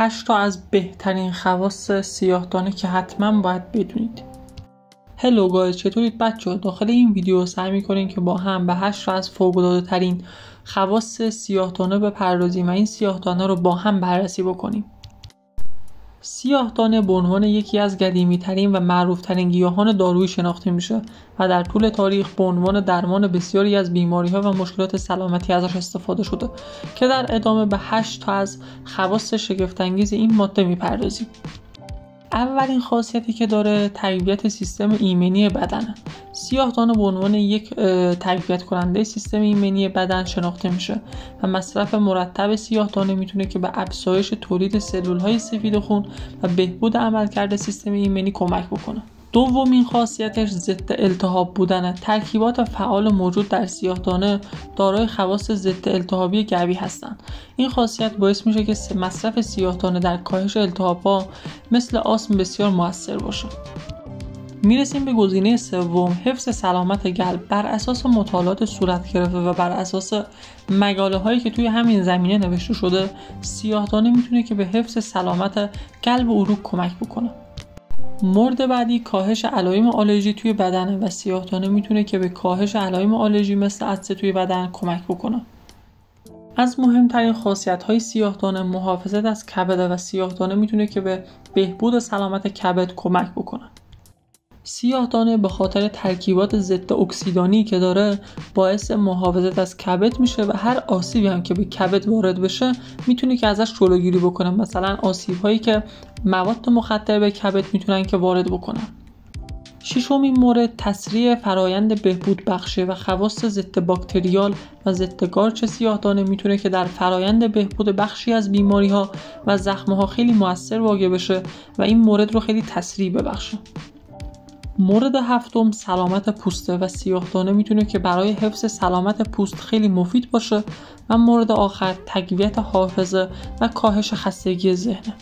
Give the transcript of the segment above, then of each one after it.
8 تا از بهترین خواص سیاه‌دانه که حتما باید بدونید. هلو گایز، چطورید بچه‌ها؟ داخل این ویدیو سعی می‌کنیم که با هم به 8 تا از فوق‌العاده‌ترین خواص سیاه‌دانه بپردازیم و این سیاه‌دانه رو با هم بررسی بکنیم. سیاه‌دانه به عنوان یکی از قدیمی‌ترین و معروف‌ترین گیاهان دارویی شناخته میشه و در طول تاریخ به عنوان درمان بسیاری از بیماری‌ها و مشکلات سلامتی ازش استفاده شده که در ادامه به 8 تا از خواص شگفت‌انگیز این ماده می‌پردازیم. اولین خاصیتی که داره تقویت سیستم ایمنی بدنه. سیاه‌دانه به عنوان یک تقویت کننده سیستم ایمنی بدن شناخته میشه و مصرف مرتب سیاه‌دانه میتونه که به افزایش تولید سلول‌های سفید خون و بهبود عملکرد سیستم ایمنی کمک بکنه. دومین خاصیتش ضد التهاب بودنه. ترکیبات فعال موجود در سیاه‌دانه دارای خواص ضد التهابی قوی هستند. این خاصیت باعث میشه که مصرف سیاه‌دانه در کاهش التهاب‌ها مثل آسم بسیار مؤثر باشه. میرسیم به گزینه سوم، حفظ سلامت قلب. بر اساس مطالعات صورت گرفته و بر اساس مقاله هایی که توی همین زمینه نوشته شده، سیاه‌دانه میتونه که به حفظ سلامت قلب و عروق کمک بکنه. مورد بعدی کاهش علائم آلرژی توی بدن و سیاه‌دانه میتونه که به کاهش علائم آلرژی مثل عطسه توی بدن کمک بکنه. از مهمترین خاصیت‌های سیاه‌دانه محافظت از کبد و سیاه‌دانه میتونه که به بهبود سلامت کبد کمک بکنه. سیاه‌دانه به خاطر ترکیبات ضد اکسیدانی که داره باعث محافظت از کبد میشه و هر آسیبی هم که به کبد وارد بشه میتونه که ازش جلوگیری بکنه. مثلا آسیب‌هایی که مواد مخدر به کبد میتونن که وارد بکنن. ششمین مورد تسریع فرایند بهبود بخشی و خواص ضد باکتریال و ضد قارچ سیاه‌دانه میتونه که در فرایند بهبود بخشی از بیماری‌ها و زخم‌ها خیلی مؤثر واقع بشه و این مورد رو خیلی تسریع ببخشه. مورد هفتم سلامت پوسته و سیاه‌دانه میتونه که برای حفظ سلامت پوست خیلی مفید باشه و مورد آخر تقویت حافظه و کاهش خستگی ذهن.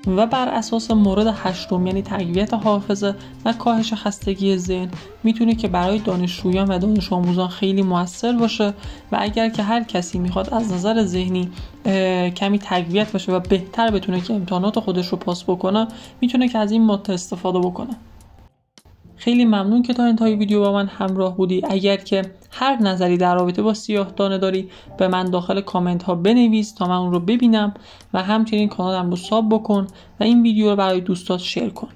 و بر اساس مورد هشتم یعنی تقویت حافظه و کاهش خستگی ذهن میتونه که برای دانشجویان و دانش آموزان خیلی موثر باشه و اگر که هر کسی میخواد از نظر ذهنی کمی تقویت بشه و بهتر بتونه که امتحانات خودش رو پاس بکنه میتونه که از این ماده استفاده بکنه. خیلی ممنون که تا انتهای ویدیو با من همراه بودی. اگر که هر نظری در رابطه با سیاه‌دانه داری به من داخل کامنت ها بنویس تا من اون رو ببینم و همچنین کانالم رو ساب بکن و این ویدیو رو برای دوستات شیر کن.